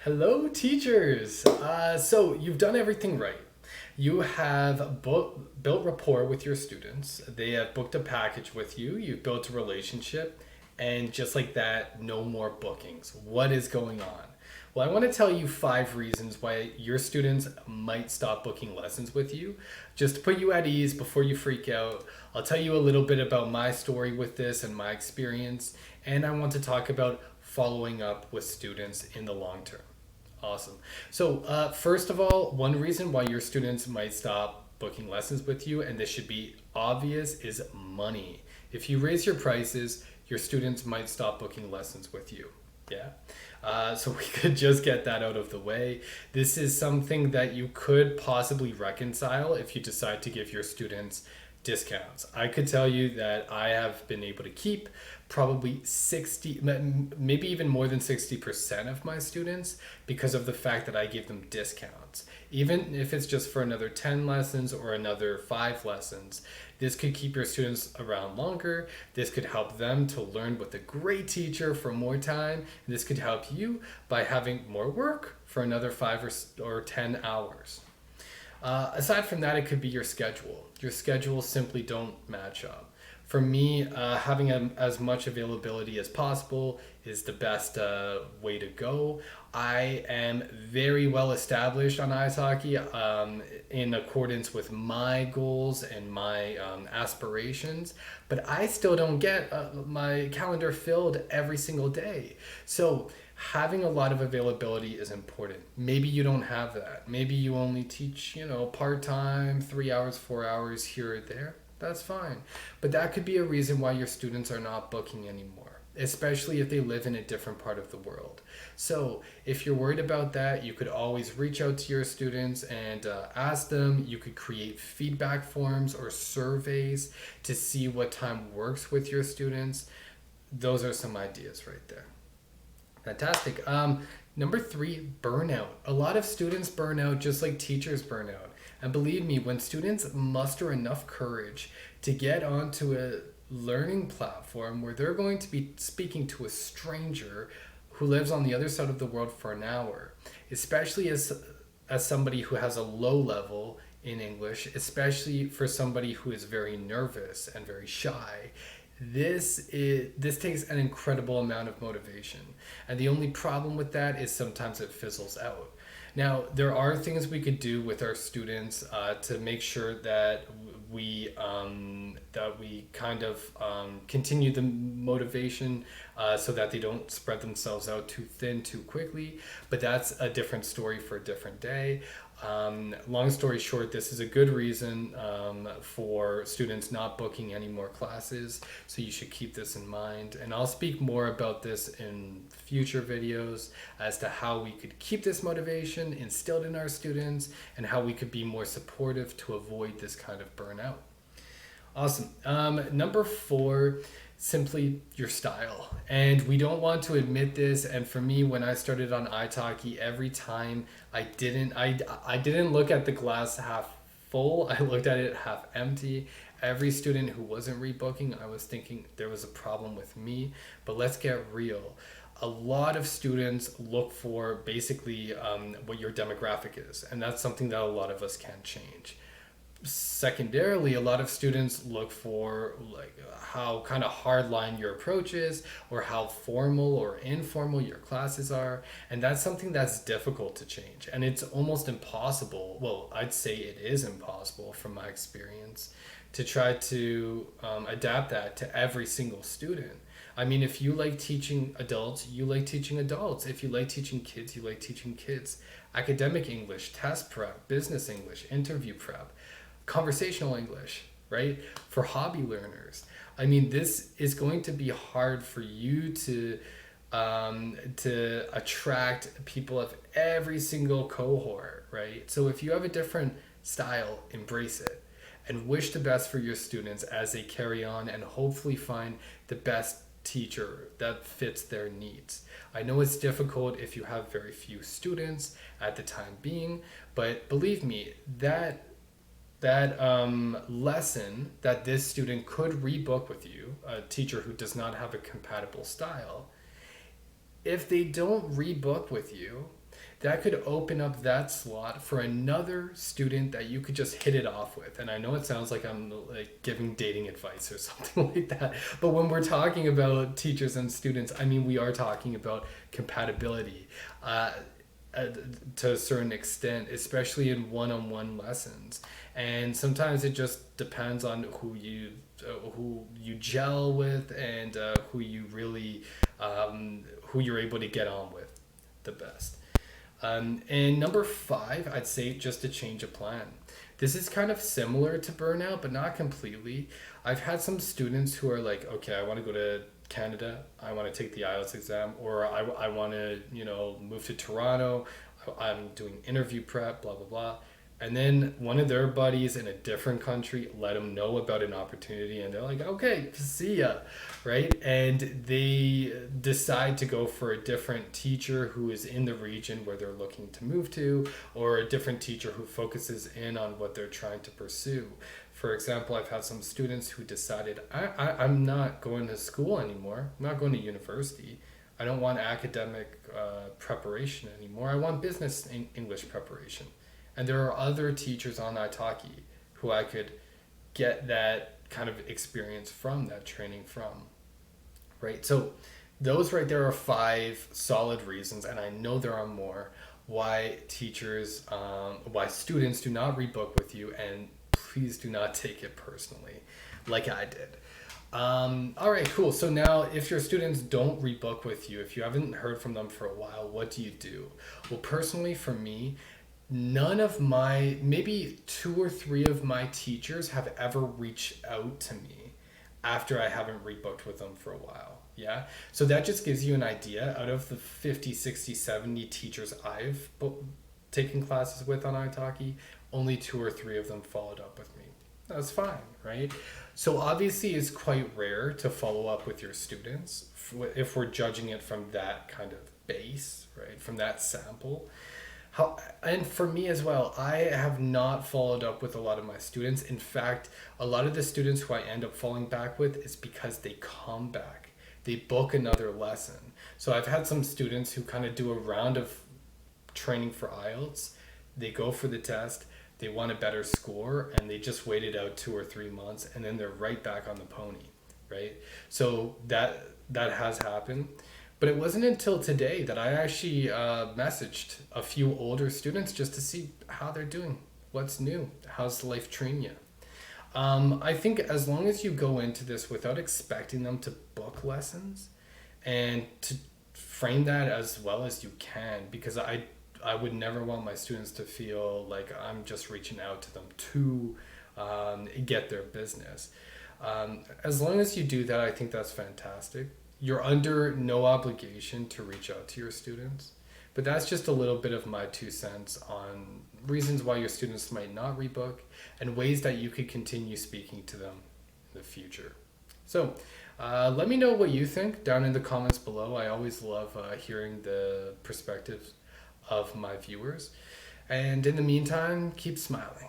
Hello, teachers. So you've done everything right. You have built rapport with your students. They have booked a package with you. You've built a relationship. And just like that, no more bookings. What is going on? Well, I want to tell you 5 reasons why your students might stop booking lessons with you. Just to put you at ease before you freak out, I'll tell you a little bit about my story with this and my experience. And I want to talk about following up with students in the long term. Awesome. So, first of all, one reason why your students might stop booking lessons with you, and this should be obvious, is money. If you raise your prices, your students might stop booking lessons with you. Yeah. So we could just get that out of the way. This is something that you could possibly reconcile if you decide to give your students discounts. I could tell you that I have been able to keep probably 60, maybe even more than 60% of my students because of the fact that I give them discounts. Even if it's just for another 10 lessons or another 5 lessons, this could keep your students around longer. This could help them to learn with a great teacher for more time. And this could help you by having more work for another 5 or 10 hours. Aside from that, it could be your schedule. Your schedules simply don't match up. For me, having as much availability as possible is the best way to go. I am very well established on iTalki in accordance with my goals and my aspirations, but I still don't get my calendar filled every single day. So having a lot of availability is important. Maybe you don't have that. Maybe you only teach, part-time, 3 hours, 4 hours here or there. That's fine. But that could be a reason why your students are not booking anymore, especially if they live in a different part of the world. So if you're worried about that, you could always reach out to your students and ask them. You could create feedback forms or surveys to see what time works with your students. Those are some ideas right there. Fantastic. Number 3, burnout. A lot of students burn out just like teachers burn out. And believe me, when students muster enough courage to get onto a learning platform where they're going to be speaking to a stranger who lives on the other side of the world for an hour, especially as somebody who has a low level in English, especially for somebody who is very nervous and very shy, this takes an incredible amount of motivation. And the only problem with that is sometimes it fizzles out. Now, there are things we could do with our students to make sure that we kind of continue the motivation so that they don't spread themselves out too thin too quickly. But that's a different story for a different day. Long story short, this is a good reason for students not booking any more classes, so you should keep this in mind. And I'll speak more about this in future videos as to how we could keep this motivation instilled in our students and how we could be more supportive to avoid this kind of burnout. Awesome. Number 4, simply your style. And we don't want to admit this. And for me, when I started on iTalki, every time I didn't look at the glass half full. I looked at it half empty. Every student who wasn't rebooking, I was thinking there was a problem with me. But let's get real. A lot of students look for basically what your demographic is. And that's something that a lot of us can't change. Secondarily, a lot of students look for like how kind of hardline your approach is or how formal or informal your classes are, and that's something that's difficult to change, and it's almost impossible. Well, I'd say it is impossible from my experience to try to adapt that to every single student. I mean, if you like teaching adults, you like teaching adults. If you like teaching kids, you like teaching kids. Academic English, test prep, business English, interview prep, conversational English, right? For hobby learners. I mean, this is going to be hard for you to attract people of every single cohort, right? So if you have a different style, embrace it and wish the best for your students as they carry on and hopefully find the best teacher that fits their needs. I know it's difficult if you have very few students at the time being, but believe me, that lesson that this student could rebook with you, a teacher who does not have a compatible style, if they don't rebook with you, that could open up that slot for another student that you could just hit it off with. And I know it sounds like I'm like giving dating advice or something like that, but when we're talking about teachers and students, I mean, we are talking about compatibility. To a certain extent, especially in one-on-one lessons, and sometimes it just depends on who you gel with, and who you really who you're able to get on with the best. And number five, I'd say just a change of plan. This is kind of similar to burnout, but not completely. I've had some students who are like, okay, I want to go to Canada, I want to take the IELTS exam, or I want to, move to Toronto, I'm doing interview prep, blah, blah, blah. And then one of their buddies in a different country let them know about an opportunity, and they're like, okay, see ya, right? And they decide to go for a different teacher who is in the region where they're looking to move to, or a different teacher who focuses in on what they're trying to pursue. For example, I've had some students who decided, I'm not going to school anymore. I'm not going to university. I don't want academic preparation anymore. I want business English preparation. And there are other teachers on iTalki who I could get that kind of experience from, that training from, right? So those right there are five solid reasons, and I know there are more, why students do not rebook with you, and please do not take it personally like I did. All right, cool. So now if your students don't rebook with you, if you haven't heard from them for a while, what do you do? Well, personally for me, maybe two or three of my teachers have ever reached out to me after I haven't rebooked with them for a while. Yeah. So that just gives you an idea. Out of the 50, 60, 70 teachers I've taken classes with on iTalki, only two or three of them followed up with me. That's fine, right? So obviously it's quite rare to follow up with your students if we're judging it from that kind of base, right? From that sample. And for me as well, I have not followed up with a lot of my students. In fact, a lot of the students who I end up falling back with is because they come back. They book another lesson. So I've had some students who kind of do a round of training for IELTS. They go for the test, they want a better score, and they just waited out 2 or 3 months, and then they're right back on the pony, right? So that has happened. But it wasn't until today that I actually messaged a few older students just to see how they're doing. What's new? How's life treating you? I think as long as you go into this without expecting them to book lessons, and to frame that as well as you can, because I would never want my students to feel like I'm just reaching out to them to get their business. As long as you do that, I think that's fantastic. You're under no obligation to reach out to your students, but that's just a little bit of my 2 cents on reasons why your students might not rebook and ways that you could continue speaking to them in the future. So let me know what you think down in the comments below. I always love hearing the perspectives of my viewers. And in the meantime, keep smiling.